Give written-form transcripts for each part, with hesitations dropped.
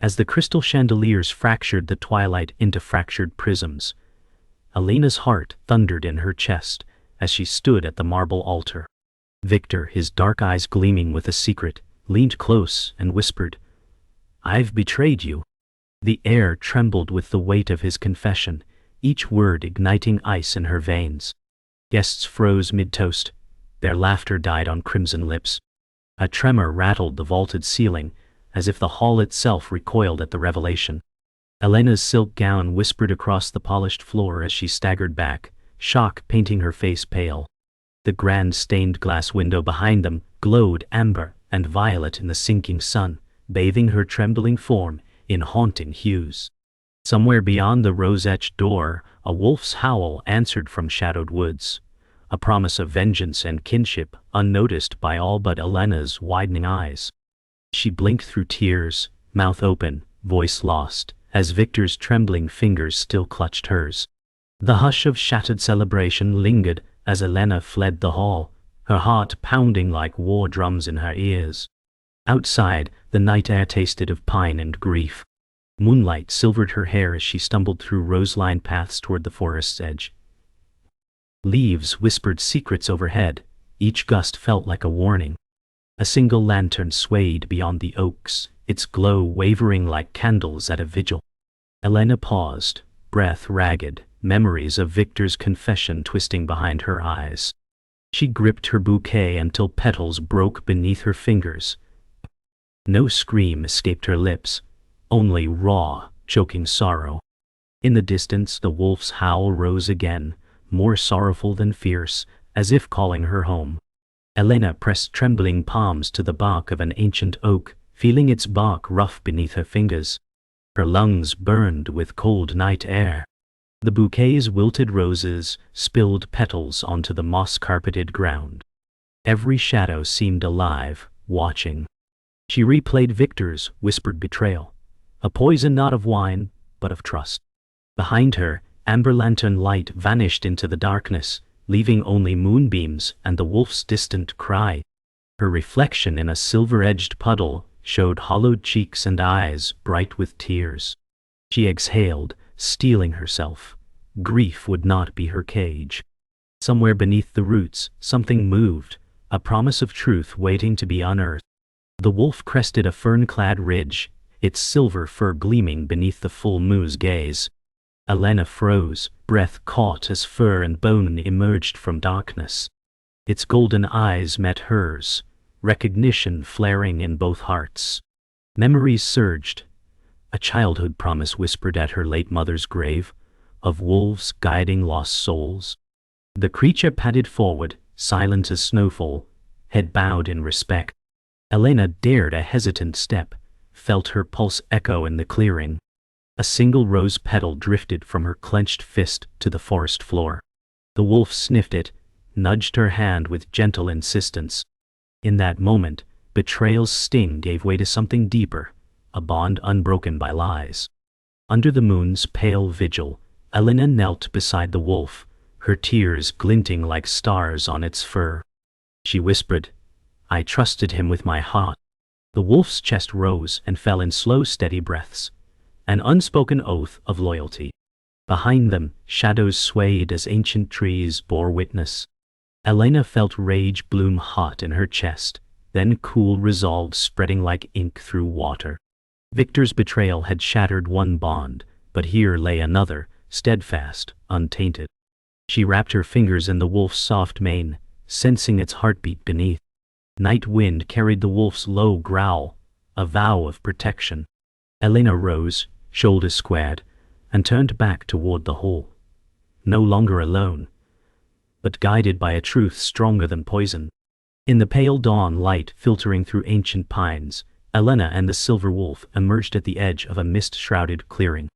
As the crystal chandeliers fractured the twilight into fractured prisms, Elena's heart thundered in her chest as she stood at the marble altar. Viktor, his dark eyes gleaming with a secret, leaned close and whispered, "I've betrayed you." The air trembled with the weight of his confession, each word igniting ice in her veins. Guests froze mid-toast. Their laughter died on crimson lips. A tremor rattled the vaulted ceiling, as if the hall itself recoiled at the revelation. Elena's silk gown whispered across the polished floor as she staggered back, shock painting her face pale. The grand stained glass window behind them glowed amber and violet in the sinking sun, bathing her trembling form in haunting hues. Somewhere beyond the rose-etched door, a wolf's howl answered from shadowed woods, a promise of vengeance and kinship unnoticed by all but Elena's widening eyes. She blinked through tears, mouth open, voice lost, as Viktor's trembling fingers still clutched hers. The hush of shattered celebration lingered as Elena fled the hall, her heart pounding like war drums in her ears. Outside, the night air tasted of pine and grief. Moonlight silvered her hair as she stumbled through rose-lined paths toward the forest's edge. Leaves whispered secrets overhead, each gust felt like a warning. A single lantern swayed beyond the oaks, its glow wavering like candles at a vigil. Elena paused, breath ragged, memories of Viktor's confession twisting behind her eyes. She gripped her bouquet until petals broke beneath her fingers. No scream escaped her lips, only raw, choking sorrow. In the distance, the wolf's howl rose again, more sorrowful than fierce, as if calling her home. Elena pressed trembling palms to the bark of an ancient oak, feeling its bark rough beneath her fingers. Her lungs burned with cold night air. The bouquet's wilted roses spilled petals onto the moss-carpeted ground. Every shadow seemed alive, watching. She replayed Viktor's whispered betrayal, a poison not of wine, but of trust. Behind her, amber lantern light vanished into the darkness, leaving only moonbeams and the wolf's distant cry. Her reflection in a silver-edged puddle showed hollowed cheeks and eyes bright with tears. She exhaled, steeling herself. Grief would not be her cage. Somewhere beneath the roots, something moved, a promise of truth waiting to be unearthed. The wolf crested a fern-clad ridge, its silver fur gleaming beneath the full moon's gaze. Elena froze, breath caught as fur and bone emerged from darkness. Its golden eyes met hers, recognition flaring in both hearts. Memories surged. A childhood promise whispered at her late mother's grave, of wolves guiding lost souls. The creature padded forward, silent as snowfall, head bowed in respect. Elena dared a hesitant step, felt her pulse echo in the clearing. A single rose petal drifted from her clenched fist to the forest floor. The wolf sniffed it, nudged her hand with gentle insistence. In that moment, betrayal's sting gave way to something deeper, a bond unbroken by lies. Under the moon's pale vigil, Elena knelt beside the wolf, her tears glinting like stars on its fur. She whispered, "I trusted him with my heart." The wolf's chest rose and fell in slow, steady breaths, an unspoken oath of loyalty. Behind them, shadows swayed as ancient trees bore witness. Elena felt rage bloom hot in her chest, then cool resolve spreading like ink through water. Viktor's betrayal had shattered one bond, but here lay another, steadfast, untainted. She wrapped her fingers in the wolf's soft mane, sensing its heartbeat beneath. Night wind carried the wolf's low growl, a vow of protection. Elena rose, shoulders squared, and turned back toward the hall. No longer alone, but guided by a truth stronger than poison. In the pale dawn light filtering through ancient pines, Elena and the silver wolf emerged at the edge of a mist-shrouded clearing.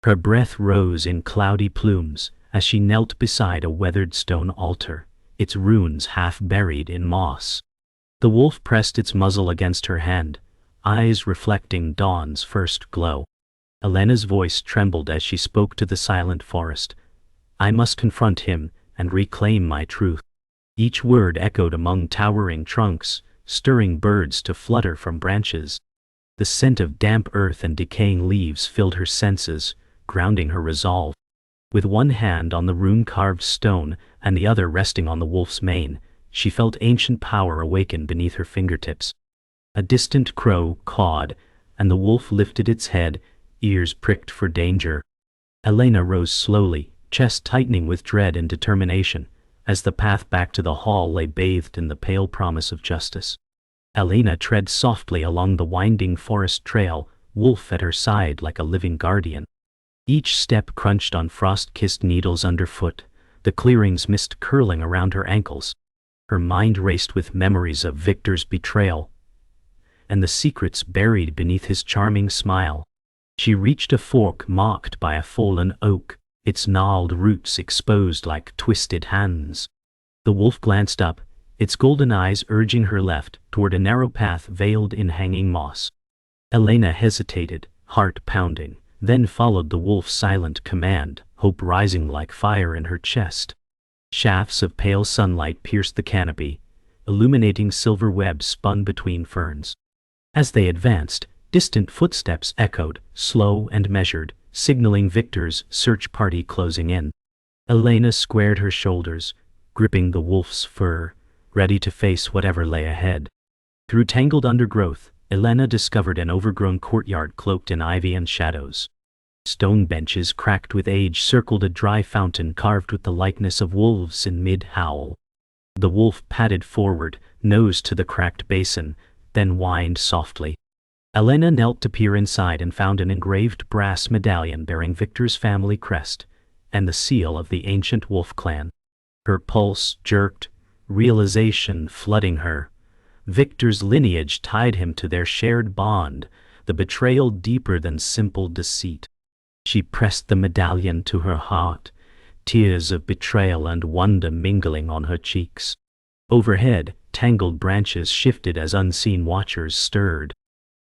Her breath rose in cloudy plumes as she knelt beside a weathered stone altar, its runes half buried in moss. The wolf pressed its muzzle against her hand, eyes reflecting dawn's first glow. Elena's voice trembled as she spoke to the silent forest. "I must confront him and reclaim my truth." Each word echoed among towering trunks, stirring birds to flutter from branches. The scent of damp earth and decaying leaves filled her senses, grounding her resolve. With one hand on the rune-carved stone and the other resting on the wolf's mane, she felt ancient power awaken beneath her fingertips. A distant crow cawed, and the wolf lifted its head, ears pricked for danger. Elena rose slowly, chest tightening with dread and determination, as the path back to the hall lay bathed in the pale promise of justice. Elena tread softly along the winding forest trail, wolf at her side like a living guardian. Each step crunched on frost-kissed needles underfoot, the clearing's mist curling around her ankles. Her mind raced with memories of Viktor's betrayal and the secrets buried beneath his charming smile. She reached a fork marked by a fallen oak, its gnarled roots exposed like twisted hands. The wolf glanced up, its golden eyes urging her left toward a narrow path veiled in hanging moss. Elena hesitated, heart pounding, then followed the wolf's silent command, hope rising like fire in her chest. Shafts of pale sunlight pierced the canopy, illuminating silver webs spun between ferns. As they advanced, distant footsteps echoed, slow and measured, signaling Viktor's search party closing in. Elena squared her shoulders, gripping the wolf's fur, ready to face whatever lay ahead. Through tangled undergrowth, Elena discovered an overgrown courtyard cloaked in ivy and shadows. Stone benches cracked with age circled a dry fountain carved with the likeness of wolves in mid-howl. The wolf padded forward, nose to the cracked basin, then whined softly. Elena knelt to peer inside and found an engraved brass medallion bearing Viktor's family crest and the seal of the ancient wolf clan. Her pulse jerked, realization flooding her. Viktor's lineage tied him to their shared bond, the betrayal deeper than simple deceit. She pressed the medallion to her heart, tears of betrayal and wonder mingling on her cheeks. Overhead, tangled branches shifted as unseen watchers stirred.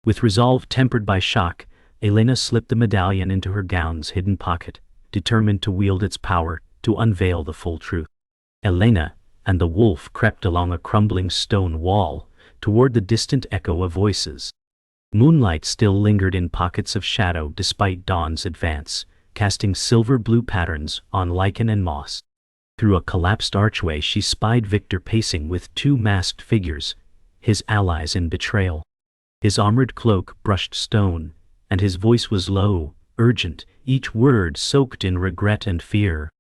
With resolve tempered by shock, Elena slipped the medallion into her gown's hidden pocket, determined to wield its power to unveil the full truth. Elena and the wolf crept along a crumbling stone wall, toward the distant echo of voices. Moonlight still lingered in pockets of shadow despite dawn's advance, casting silver-blue patterns on lichen and moss. Through a collapsed archway she spied Viktor pacing with two masked figures, his allies in betrayal. His armored cloak brushed stone, and his voice was low, urgent, each word soaked in regret and fear.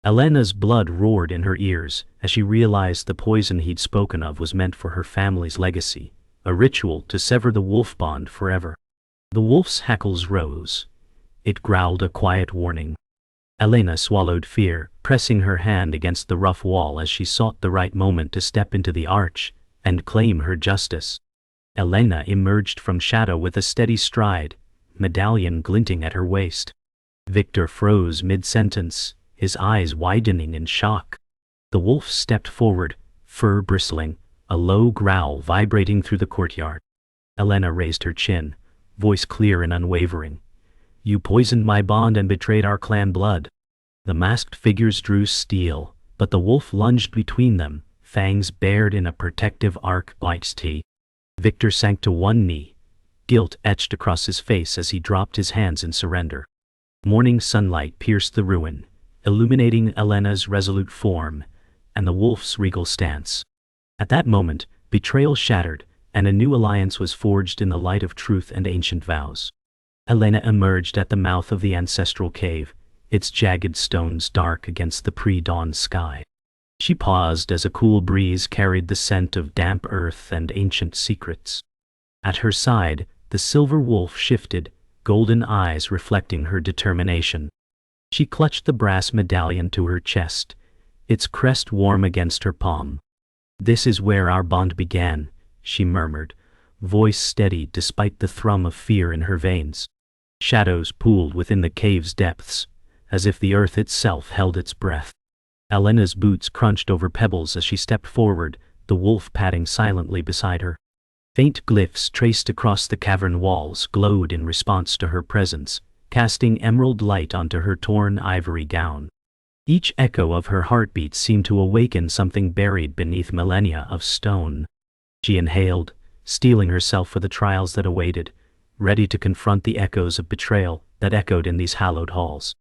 Elena's blood roared in her ears as she realized the poison he'd spoken of was meant for her family's legacy, a ritual to sever the wolf bond forever. The wolf's hackles rose. It growled a quiet warning. Elena swallowed fear, pressing her hand against the rough wall as she sought the right moment to step into the arch and claim her justice. Elena emerged from shadow with a steady stride, medallion glinting at her waist. Viktor froze mid-sentence, his eyes widening in shock. The wolf stepped forward, fur bristling, a low growl vibrating through the courtyard. Elena raised her chin, voice clear and unwavering. "You poisoned my bond and betrayed our clan blood." The masked figures drew steel, but the wolf lunged between them, fangs bared in a protective arc. Viktor sank to one knee, guilt etched across his face as he dropped his hands in surrender. Morning sunlight pierced the ruin, illuminating Elena's resolute form and the wolf's regal stance. At that moment, betrayal shattered, and a new alliance was forged in the light of truth and ancient vows. Elena emerged at the mouth of the ancestral cave, its jagged stones dark against the pre-dawn sky. She paused as a cool breeze carried the scent of damp earth and ancient secrets. At her side, the silver wolf shifted, golden eyes reflecting her determination. She clutched the brass medallion to her chest, its crest warm against her palm. "This is where our bond began," she murmured, voice steady despite the thrum of fear in her veins. Shadows pooled within the cave's depths, as if the earth itself held its breath. Elena's boots crunched over pebbles as she stepped forward, the wolf padding silently beside her. Faint glyphs traced across the cavern walls glowed in response to her presence, casting emerald light onto her torn ivory gown. Each echo of her heartbeat seemed to awaken something buried beneath millennia of stone. She inhaled, steeling herself for the trials that awaited, ready to confront the echoes of betrayal that echoed in these hallowed halls.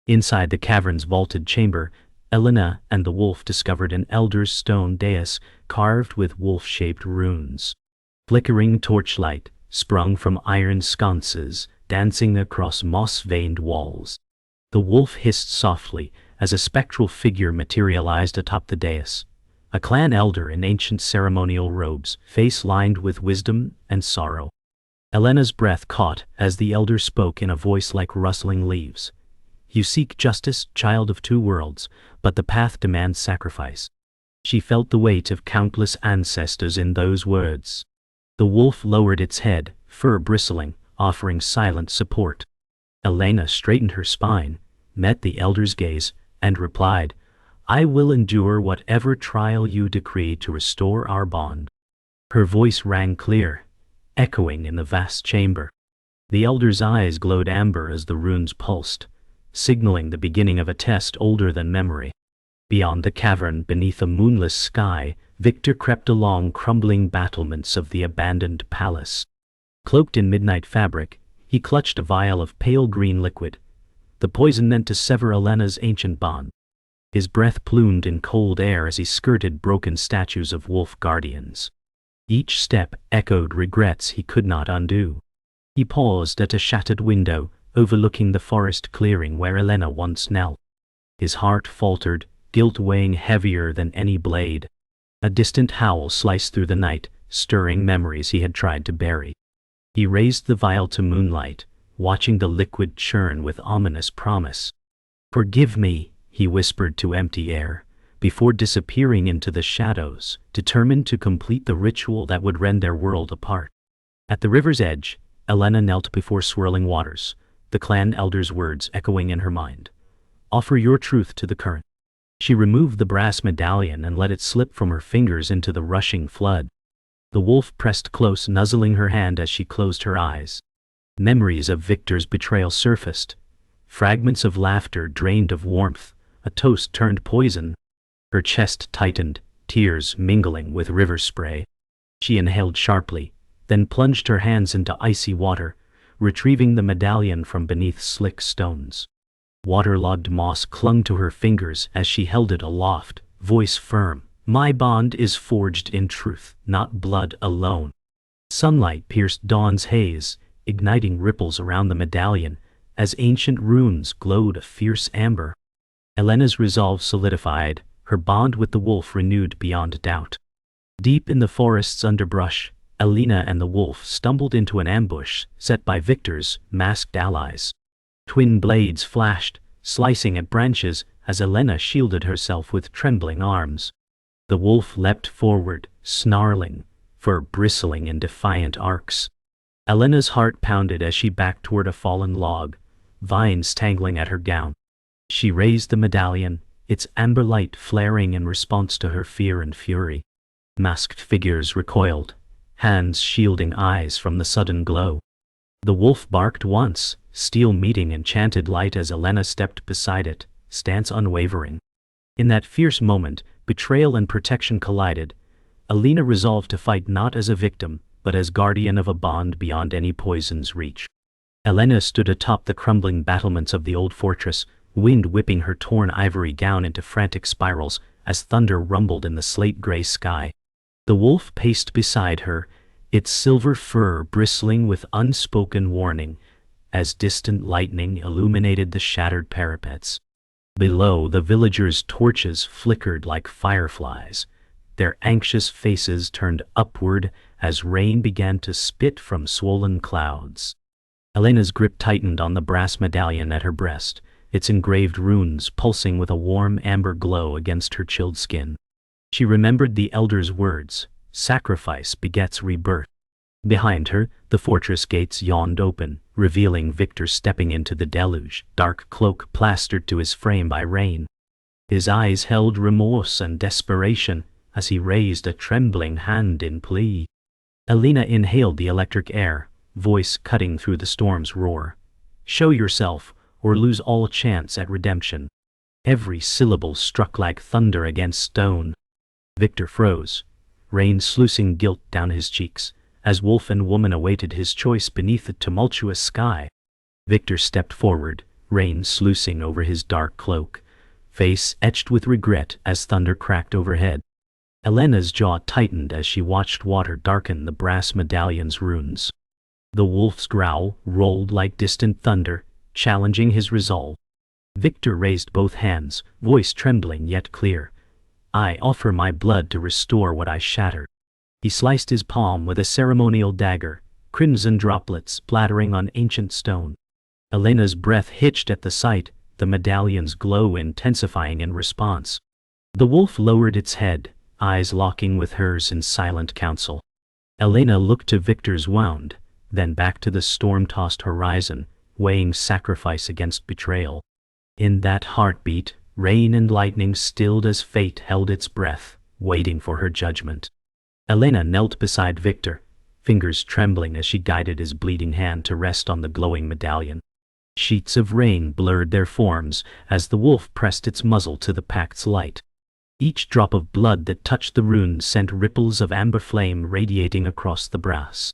Inside the cavern's vaulted chamber, Elena and the wolf discovered an elder's stone dais carved with wolf-shaped runes. Flickering torchlight sprung from iron sconces, dancing across moss-veined walls. The wolf hissed softly as a spectral figure materialized atop the dais. A clan elder in ancient ceremonial robes, face lined with wisdom and sorrow. Elena's breath caught as the elder spoke in a voice like rustling leaves. "You seek justice, child of two worlds, but the path demands sacrifice." She felt the weight of countless ancestors in those words. The wolf lowered its head, fur bristling, offering silent support. Elena straightened her spine, met the elder's gaze, and replied, "I will endure whatever trial you decree to restore our bond." Her voice rang clear, echoing in the vast chamber. The elder's eyes glowed amber as the runes pulsed, signaling the beginning of a test older than memory. Beyond the cavern, beneath a moonless sky, Viktor crept along crumbling battlements of the abandoned palace. Cloaked in midnight fabric, he clutched a vial of pale green liquid, the poison meant to sever Elena's ancient bond. His breath plumed in cold air as he skirted broken statues of wolf guardians. Each step echoed regrets he could not undo. He paused at a shattered window, overlooking the forest clearing where Elena once knelt. His heart faltered, guilt weighing heavier than any blade. A distant howl sliced through the night, stirring memories he had tried to bury. He raised the vial to moonlight, watching the liquid churn with ominous promise. "Forgive me," he whispered to empty air, before disappearing into the shadows, determined to complete the ritual that would rend their world apart. At the river's edge, Elena knelt before swirling waters, the clan elder's words echoing in her mind. "Offer your truth to the current." She removed the brass medallion and let it slip from her fingers into the rushing flood. The wolf pressed close, nuzzling her hand as she closed her eyes. Memories of Viktor's betrayal surfaced. Fragments of laughter drained of warmth, a toast turned poison. Her chest tightened, tears mingling with river spray. She inhaled sharply, then plunged her hands into icy water, retrieving the medallion from beneath slick stones. Waterlogged moss clung to her fingers as she held it aloft, voice firm. "My bond is forged in truth, not blood alone." Sunlight pierced dawn's haze, igniting ripples around the medallion as ancient runes glowed a fierce amber. Elena's resolve solidified, her bond with the wolf renewed beyond doubt. Deep in the forest's underbrush, Elena and the wolf stumbled into an ambush set by Viktor's masked allies. Twin blades flashed, slicing at branches as Elena shielded herself with trembling arms. The wolf leapt forward, snarling, fur bristling in defiant arcs. Elena's heart pounded as she backed toward a fallen log, vines tangling at her gown. She raised the medallion, its amber light flaring in response to her fear and fury. Masked figures recoiled, hands shielding eyes from the sudden glow. The wolf barked once, steel meeting enchanted light as Elena stepped beside it, stance unwavering. In that fierce moment, betrayal and protection collided. Elena resolved to fight not as a victim, but as guardian of a bond beyond any poison's reach. Elena stood atop the crumbling battlements of the old fortress, wind whipping her torn ivory gown into frantic spirals as thunder rumbled in the slate-gray sky. The wolf paced beside her, its silver fur bristling with unspoken warning, as distant lightning illuminated the shattered parapets. Below, the villagers' torches flickered like fireflies, their anxious faces turned upward as rain began to spit from swollen clouds. Elena's grip tightened on the brass medallion at her breast, its engraved runes pulsing with a warm amber glow against her chilled skin. She remembered the elder's words, "Sacrifice begets rebirth." Behind her, the fortress gates yawned open, revealing Viktor stepping into the deluge, dark cloak plastered to his frame by rain. His eyes held remorse and desperation as he raised a trembling hand in plea. Elena inhaled the electric air, voice cutting through the storm's roar. "Show yourself, or lose all chance at redemption." Every syllable struck like thunder against stone. Viktor froze, rain sluicing guilt down his cheeks, as wolf and woman awaited his choice beneath the tumultuous sky. Viktor stepped forward, rain sluicing over his dark cloak, face etched with regret as thunder cracked overhead. Elena's jaw tightened as she watched water darken the brass medallion's runes. The wolf's growl rolled like distant thunder, challenging his resolve. Viktor raised both hands, voice trembling yet clear. "I offer my blood to restore what I shattered." He sliced his palm with a ceremonial dagger, crimson droplets splattering on ancient stone. Elena's breath hitched at the sight, the medallion's glow intensifying in response. The wolf lowered its head, eyes locking with hers in silent counsel. Elena looked to Viktor's wound, then back to the storm-tossed horizon, weighing sacrifice against betrayal. In that heartbeat, rain and lightning stilled as fate held its breath, waiting for her judgment. Elena knelt beside Viktor, fingers trembling as she guided his bleeding hand to rest on the glowing medallion. Sheets of rain blurred their forms as the wolf pressed its muzzle to the pact's light. Each drop of blood that touched the runes sent ripples of amber flame radiating across the brass.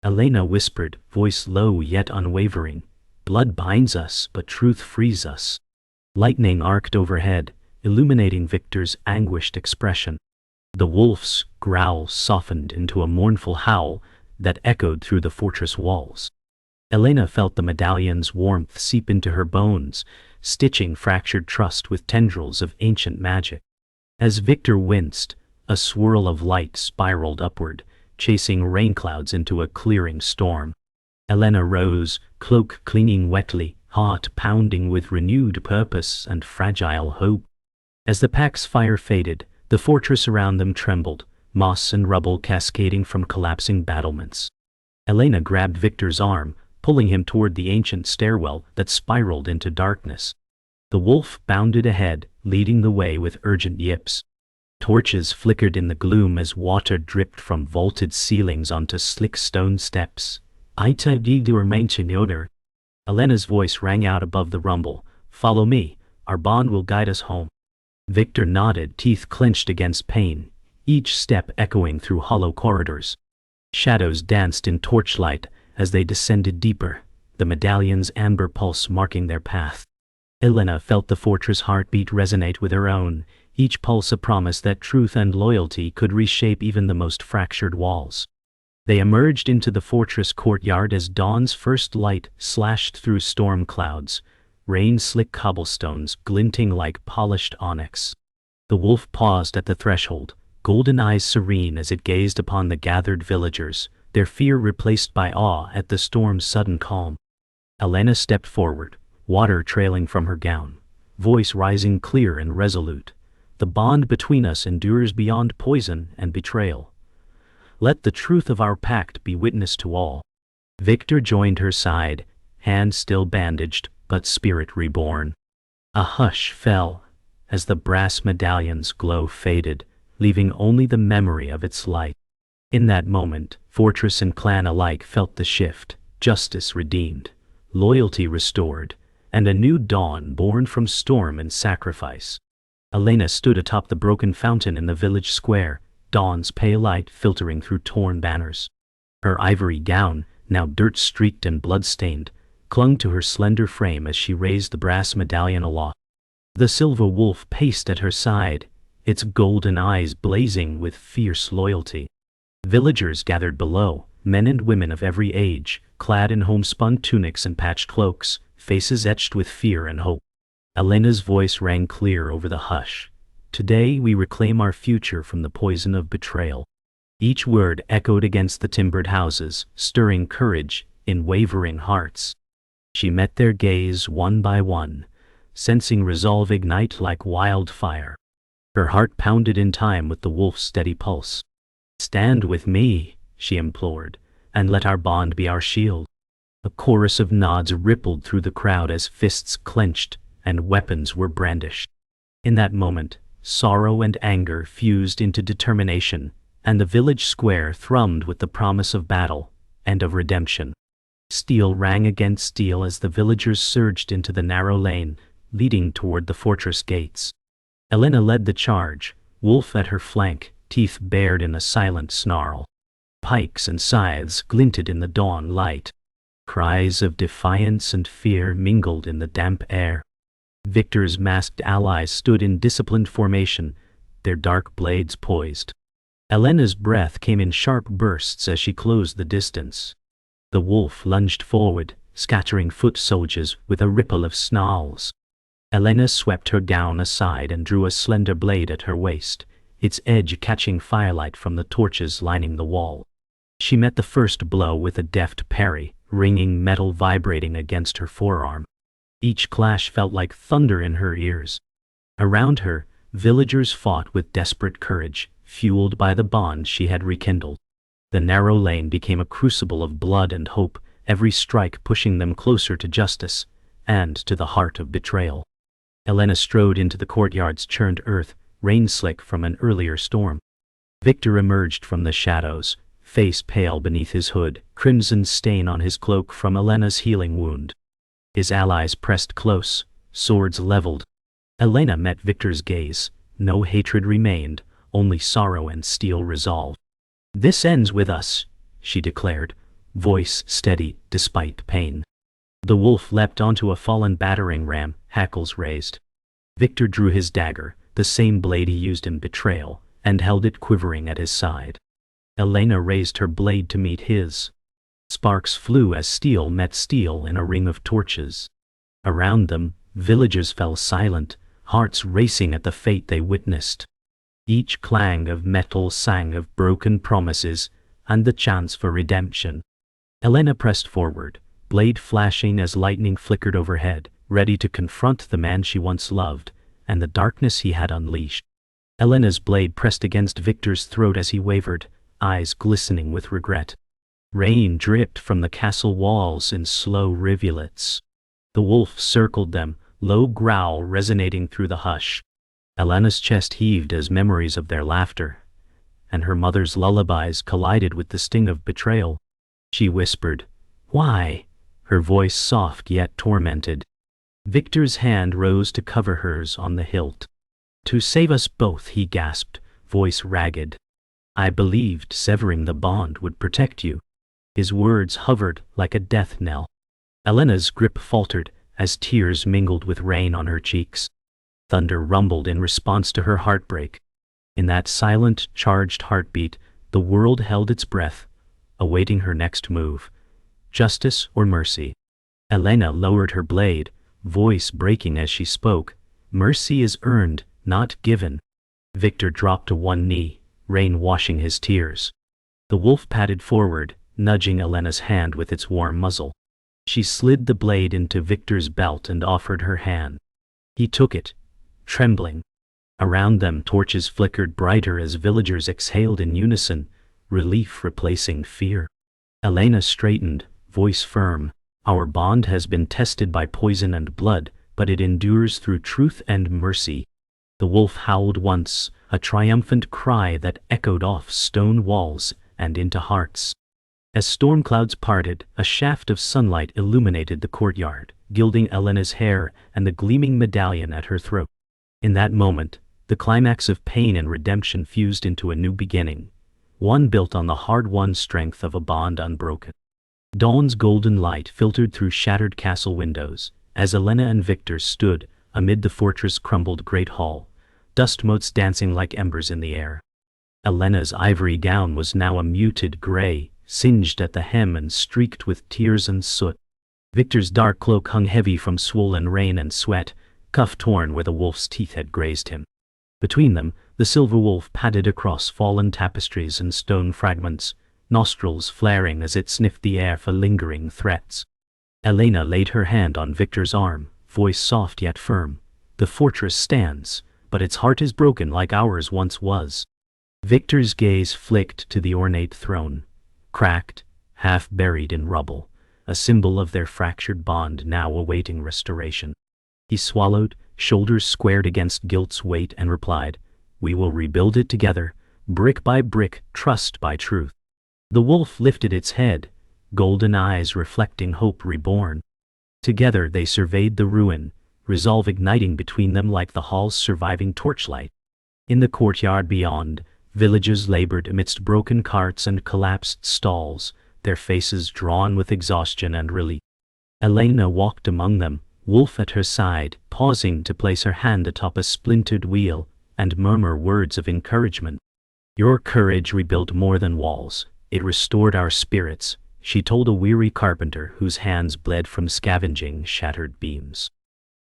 Elena whispered, voice low yet unwavering, "Blood binds us, but truth frees us." Lightning arced overhead, illuminating Viktor's anguished expression. The wolf's growl softened into a mournful howl that echoed through the fortress walls. Elena felt the medallion's warmth seep into her bones, stitching fractured trust with tendrils of ancient magic. As Viktor winced, a swirl of light spiraled upward, chasing rain clouds into a clearing storm. Elena rose, cloak clinging wetly, heart pounding with renewed purpose and fragile hope. As the pact's fire faded, the fortress around them trembled, moss and rubble cascading from collapsing battlements. Elena grabbed Viktor's arm, pulling him toward the ancient stairwell that spiraled into darkness. The wolf bounded ahead, leading the way with urgent yips. Torches flickered in the gloom as water dripped from vaulted ceilings onto slick stone steps. "I tell you to remain together." Elena's voice rang out above the rumble. "Follow me, our bond will guide us home." Viktor nodded, teeth clenched against pain, each step echoing through hollow corridors. Shadows danced in torchlight as they descended deeper, the medallion's amber pulse marking their path. Elena felt the fortress heartbeat resonate with her own, each pulse a promise that truth and loyalty could reshape even the most fractured walls. They emerged into the fortress courtyard as dawn's first light slashed through storm clouds, rain-slick cobblestones glinting like polished onyx. The wolf paused at the threshold, golden eyes serene as it gazed upon the gathered villagers, their fear replaced by awe at the storm's sudden calm. Elena stepped forward, water trailing from her gown, voice rising clear and resolute. "The bond between us endures beyond poison and betrayal. Let the truth of our pact be witness to all." Viktor joined her side, hand still bandaged, but spirit reborn. A hush fell as the brass medallion's glow faded, leaving only the memory of its light. In that moment, fortress and clan alike felt the shift, justice redeemed, loyalty restored, and a new dawn born from storm and sacrifice. Elena stood atop the broken fountain in the village square, dawn's pale light filtering through torn banners. Her ivory gown, now dirt-streaked and blood-stained, clung to her slender frame as she raised the brass medallion aloft. The silver wolf paced at her side, its golden eyes blazing with fierce loyalty. Villagers gathered below, men and women of every age, clad in homespun tunics and patched cloaks, faces etched with fear and hope. Elena's voice rang clear over the hush. "Today we reclaim our future from the poison of betrayal." Each word echoed against the timbered houses, stirring courage in wavering hearts. She met their gaze one by one, sensing resolve ignite like wildfire. Her heart pounded in time with the wolf's steady pulse. "Stand with me," she implored, "and let our bond be our shield." A chorus of nods rippled through the crowd as fists clenched and weapons were brandished. In that moment, sorrow and anger fused into determination, and the village square thrummed with the promise of battle and of redemption. Steel rang against steel as the villagers surged into the narrow lane leading toward the fortress gates. Elena led the charge, wolf at her flank, teeth bared in a silent snarl. Pikes and scythes glinted in the dawn light. Cries of defiance and fear mingled in the damp air. Viktor's masked allies stood in disciplined formation, their dark blades poised. Elena's breath came in sharp bursts as she closed the distance. The wolf lunged forward, scattering foot soldiers with a ripple of snarls. Elena swept her down aside and drew a slender blade at her waist, its edge catching firelight from the torches lining the wall. She met the first blow with a deft parry, ringing metal vibrating against her forearm. Each clash felt like thunder in her ears. Around her, villagers fought with desperate courage, fueled by the bond she had rekindled. The narrow lane became a crucible of blood and hope, every strike pushing them closer to justice, and to the heart of betrayal. Elena strode into the courtyard's churned earth, rain slick from an earlier storm. Viktor emerged from the shadows, face pale beneath his hood, crimson stain on his cloak from Elena's healing wound. His allies pressed close, swords leveled. Elena met Viktor's gaze. No hatred remained, only sorrow and steel resolve. "This ends with us," she declared, voice steady despite pain. The wolf leapt onto a fallen battering ram, hackles raised. Viktor drew his dagger, the same blade he used in betrayal, and held it quivering at his side. Elena raised her blade to meet his. Sparks flew as steel met steel in a ring of torches. Around them, villagers fell silent, hearts racing at the fate they witnessed. Each clang of metal sang of broken promises and the chance for redemption. Elena pressed forward, blade flashing as lightning flickered overhead, ready to confront the man she once loved and the darkness he had unleashed. Elena's blade pressed against Viktor's throat as he wavered, eyes glistening with regret. Rain dripped from the castle walls in slow rivulets. The wolf circled them, low growl resonating through the hush. Elena's chest heaved as memories of their laughter, and her mother's lullabies collided with the sting of betrayal. She whispered, "Why?" her voice soft yet tormented. Viktor's hand rose to cover hers on the hilt. "To save us both," he gasped, voice ragged. "I believed severing the bond would protect you." His words hovered like a death knell. Elena's grip faltered as tears mingled with rain on her cheeks. Thunder rumbled in response to her heartbreak. In that silent, charged heartbeat, the world held its breath, awaiting her next move. Justice or mercy? Elena lowered her blade, voice breaking as she spoke. "Mercy is earned, not given." Viktor dropped to one knee, rain washing his tears. The wolf padded forward, nudging Elena's hand with its warm muzzle. She slid the blade into Viktor's belt and offered her hand. He took it, trembling. Around them torches flickered brighter as villagers exhaled in unison, relief replacing fear. Elena straightened, voice firm. "Our bond has been tested by poison and blood, but it endures through truth and mercy." The wolf howled once, a triumphant cry that echoed off stone walls and into hearts. As storm clouds parted, a shaft of sunlight illuminated the courtyard, gilding Elena's hair and the gleaming medallion at her throat. In that moment, the climax of pain and redemption fused into a new beginning, one built on the hard-won strength of a bond unbroken. Dawn's golden light filtered through shattered castle windows, as Elena and Viktor stood amid the fortress' crumbled great hall, dust motes dancing like embers in the air. Elena's ivory gown was now a muted gray, singed at the hem and streaked with tears and soot. Viktor's dark cloak hung heavy from swollen rain and sweat, cuff torn where the wolf's teeth had grazed him. Between them, the silver wolf padded across fallen tapestries and stone fragments, nostrils flaring as it sniffed the air for lingering threats. Elena laid her hand on Viktor's arm, voice soft yet firm. "The fortress stands, but its heart is broken like ours once was." Viktor's gaze flicked to the ornate throne, cracked, half buried in rubble, a symbol of their fractured bond now awaiting restoration. He swallowed, shoulders squared against guilt's weight, and replied, "We will rebuild it together, brick by brick, trust by truth." The wolf lifted its head, golden eyes reflecting hope reborn. Together they surveyed the ruin, resolve igniting between them like the hall's surviving torchlight. In the courtyard beyond, Villagers labored amidst broken carts and collapsed stalls, their faces drawn with exhaustion and relief. Elena walked among them, Wolf at her side, pausing to place her hand atop a splintered wheel and murmur words of encouragement. "Your courage rebuilt more than walls. It restored our spirits," she told a weary carpenter whose hands bled from scavenging shattered beams.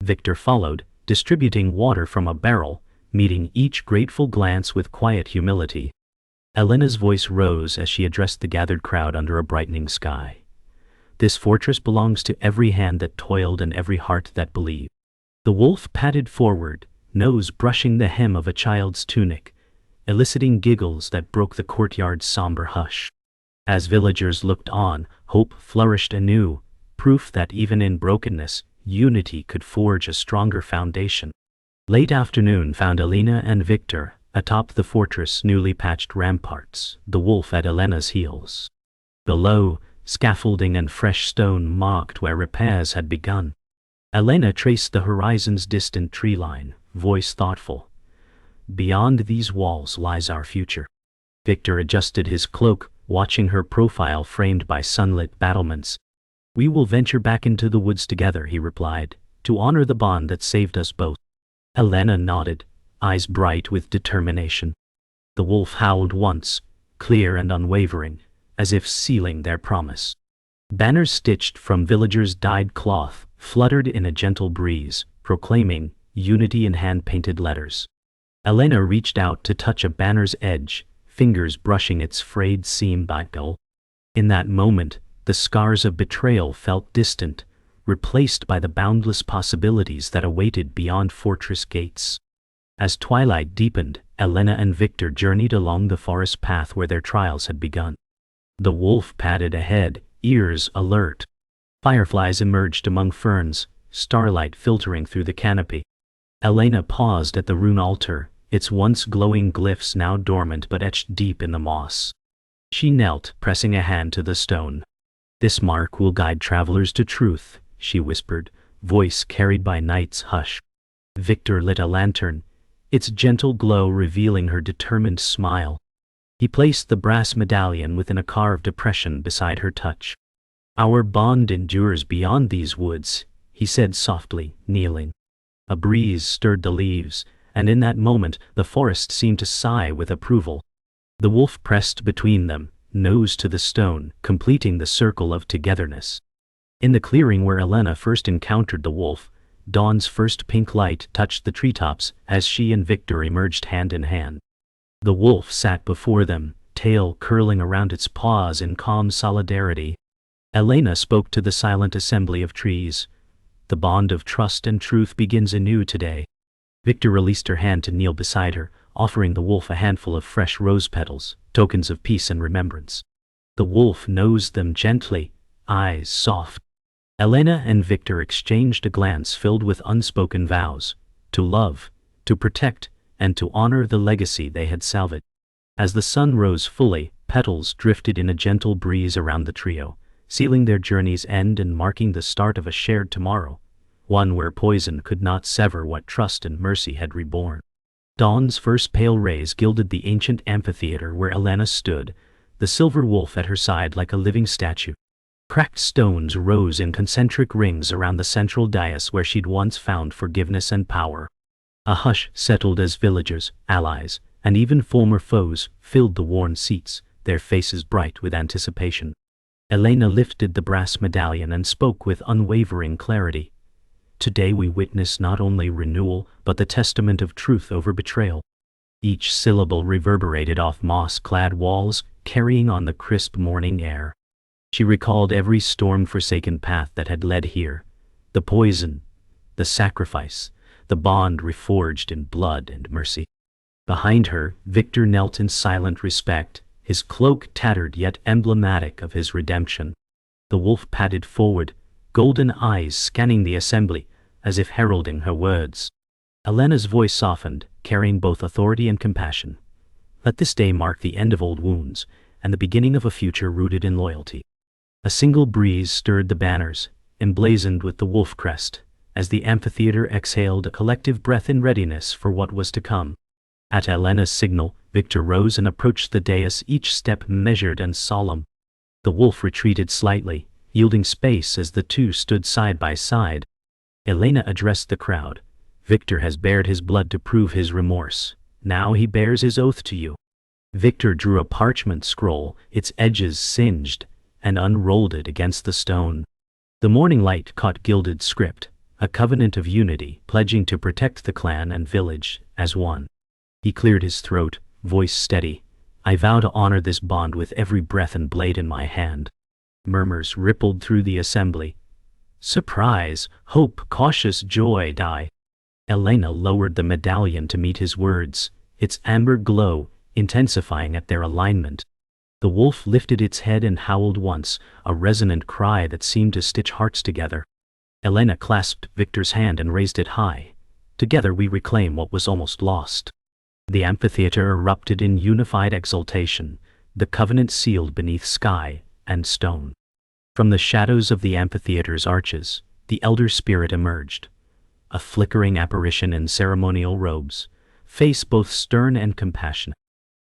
Viktor followed, distributing water from a barrel, meeting each grateful glance with quiet humility. Elena's voice rose as she addressed the gathered crowd under a brightening sky. "This fortress belongs to every hand that toiled and every heart that believed." The wolf padded forward, nose brushing the hem of a child's tunic, eliciting giggles that broke the courtyard's somber hush. As villagers looked on, hope flourished anew, proof that even in brokenness, unity could forge a stronger foundation. Late afternoon found Elena and Viktor atop the fortress' newly patched ramparts, the wolf at Elena's heels. Below, scaffolding and fresh stone marked where repairs had begun. Elena traced the horizon's distant tree line, voice thoughtful. "Beyond these walls lies our future." Viktor adjusted his cloak, watching her profile framed by sunlit battlements. "We will venture back into the woods together," he replied, "to honor the bond that saved us both." Elena nodded, eyes bright with determination. The wolf howled once, clear and unwavering, as if sealing their promise. Banners stitched from villagers' dyed cloth fluttered in a gentle breeze, proclaiming unity in hand-painted letters. Elena reached out to touch a banner's edge, fingers brushing its frayed seam by gold. In that moment, the scars of betrayal felt distant, replaced by the boundless possibilities that awaited beyond fortress gates. As twilight deepened, Elena and Viktor journeyed along the forest path where their trials had begun. The wolf padded ahead, ears alert. Fireflies emerged among ferns, starlight filtering through the canopy. Elena paused at the rune altar, its once glowing glyphs now dormant but etched deep in the moss. She knelt, pressing a hand to the stone. "This mark will guide travelers to truth," she whispered, voice carried by night's hush. Viktor lit a lantern, its gentle glow revealing her determined smile. He placed the brass medallion within a carved depression beside her touch. "Our bond endures beyond these woods," he said softly, kneeling. A breeze stirred the leaves, and in that moment the forest seemed to sigh with approval. The wolf pressed between them, nose to the stone, completing the circle of togetherness. In the clearing where Elena first encountered the wolf, dawn's first pink light touched the treetops as she and Viktor emerged hand in hand. The wolf sat before them, tail curling around its paws in calm solidarity. Elena spoke to the silent assembly of trees. "The bond of trust and truth begins anew today." Viktor released her hand to kneel beside her, offering the wolf a handful of fresh rose petals, tokens of peace and remembrance. The wolf nosed them gently, eyes soft. Elena and Viktor exchanged a glance filled with unspoken vows, to love, to protect, and to honor the legacy they had salvaged. As the sun rose fully, petals drifted in a gentle breeze around the trio, sealing their journey's end and marking the start of a shared tomorrow, one where poison could not sever what trust and mercy had reborn. Dawn's first pale rays gilded the ancient amphitheater where Elena stood, the silver wolf at her side like a living statue. Cracked stones rose in concentric rings around the central dais where she'd once found forgiveness and power. A hush settled as villagers, allies, and even former foes filled the worn seats, their faces bright with anticipation. Elena lifted the brass medallion and spoke with unwavering clarity. "Today we witness not only renewal, but the testament of truth over betrayal." Each syllable reverberated off moss-clad walls, carrying on the crisp morning air. She recalled every storm-forsaken path that had led here, the poison, the sacrifice, the bond reforged in blood and mercy. Behind her, Viktor knelt in silent respect, his cloak tattered yet emblematic of his redemption. The wolf padded forward, golden eyes scanning the assembly, as if heralding her words. Elena's voice softened, carrying both authority and compassion. "Let this day mark the end of old wounds, and the beginning of a future rooted in loyalty." A single breeze stirred the banners, emblazoned with the wolf crest, as the amphitheater exhaled a collective breath in readiness for what was to come. At Elena's signal, Viktor rose and approached the dais, each step measured and solemn. The wolf retreated slightly, yielding space as the two stood side by side. Elena addressed the crowd. Viktor has bared his blood to prove his remorse. Now he bears his oath to you. Viktor drew a parchment scroll, its edges singed, and unrolled it against the stone. The morning light caught gilded script, a covenant of unity, pledging to protect the clan and village as one. He cleared his throat, voice steady. I vow to honor this bond with every breath and blade in my hand. Murmurs rippled through the assembly. Surprise, hope, cautious joy die. Elena lowered the medallion to meet his words, its amber glow intensifying at their alignment. The wolf lifted its head and howled once, a resonant cry that seemed to stitch hearts together. Elena clasped Viktor's hand and raised it high. Together we reclaim what was almost lost. The amphitheater erupted in unified exultation, the covenant sealed beneath sky and stone. From the shadows of the amphitheater's arches, the elder spirit emerged, a flickering apparition in ceremonial robes, face both stern and compassionate.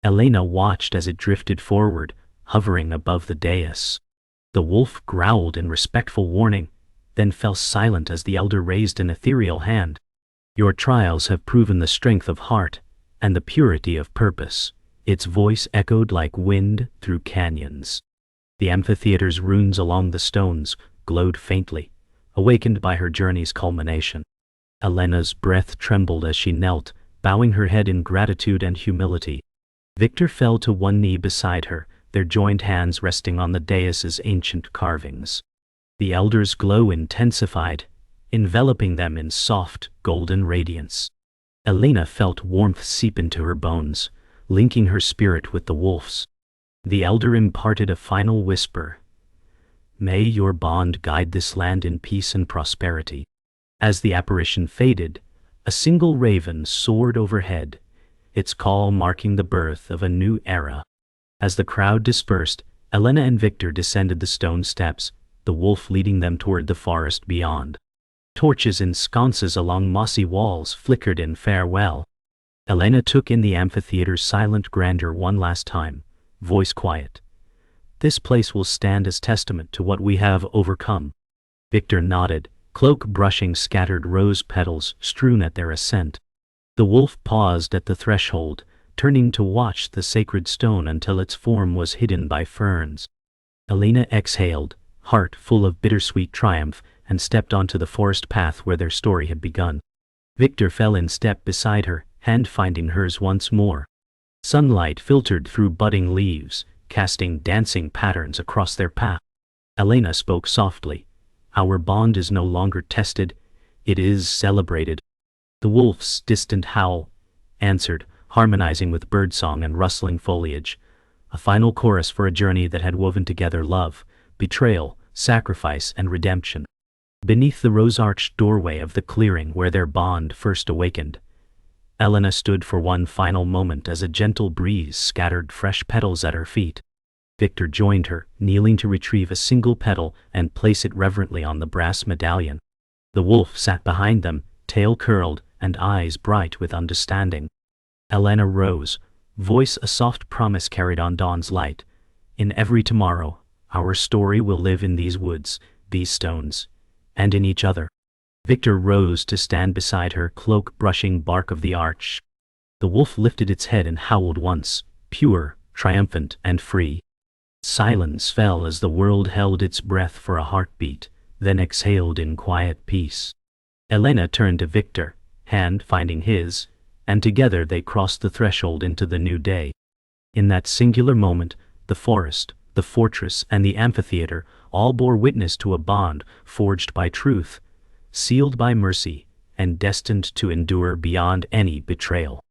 Elena watched as it drifted forward, hovering above the dais. The wolf growled in respectful warning, then fell silent as the elder raised an ethereal hand. Your trials have proven the strength of heart and the purity of purpose. Its voice echoed like wind through canyons. The amphitheater's runes along the stones glowed faintly, awakened by her journey's culmination. Elena's breath trembled as she knelt, bowing her head in gratitude and humility. Viktor fell to one knee beside her, their joined hands resting on the dais's ancient carvings. The elder's glow intensified, enveloping them in soft, golden radiance. Elena felt warmth seep into her bones, linking her spirit with the wolf's. The elder imparted a final whisper. May your bond guide this land in peace and prosperity. As the apparition faded, a single raven soared overhead, its call marking the birth of a new era. As the crowd dispersed, Elena and Viktor descended the stone steps, the wolf leading them toward the forest beyond. Torches in sconces along mossy walls flickered in farewell. Elena took in the amphitheater's silent grandeur one last time, voice quiet. This place will stand as testament to what we have overcome. Viktor nodded, cloak brushing scattered rose petals strewn at their ascent. The wolf paused at the threshold, turning to watch the sacred stone until its form was hidden by ferns. Elena exhaled, heart full of bittersweet triumph, and stepped onto the forest path where their story had begun. Viktor fell in step beside her, hand finding hers once more. Sunlight filtered through budding leaves, casting dancing patterns across their path. Elena spoke softly. Our bond is no longer tested, it is celebrated. The wolf's distant howl answered, harmonizing with birdsong and rustling foliage, a final chorus for a journey that had woven together love, betrayal, sacrifice, and redemption. Beneath the rose-arched doorway of the clearing where their bond first awakened, Elena stood for one final moment as a gentle breeze scattered fresh petals at her feet. Viktor joined her, kneeling to retrieve a single petal and place it reverently on the brass medallion. The wolf sat behind them, tail curled and eyes bright with understanding. Elena rose, voice a soft promise carried on dawn's light. In every tomorrow, our story will live in these woods, these stones, and in each other. Viktor rose to stand beside her, cloak brushing bark of the arch. The wolf lifted its head and howled once, pure, triumphant, and free. Silence fell as the world held its breath for a heartbeat, then exhaled in quiet peace. Elena turned to Viktor, hand finding his, and together they crossed the threshold into the new day. In that singular moment, the forest, the fortress, and the amphitheater all bore witness to a bond forged by truth, sealed by mercy, and destined to endure beyond any betrayal.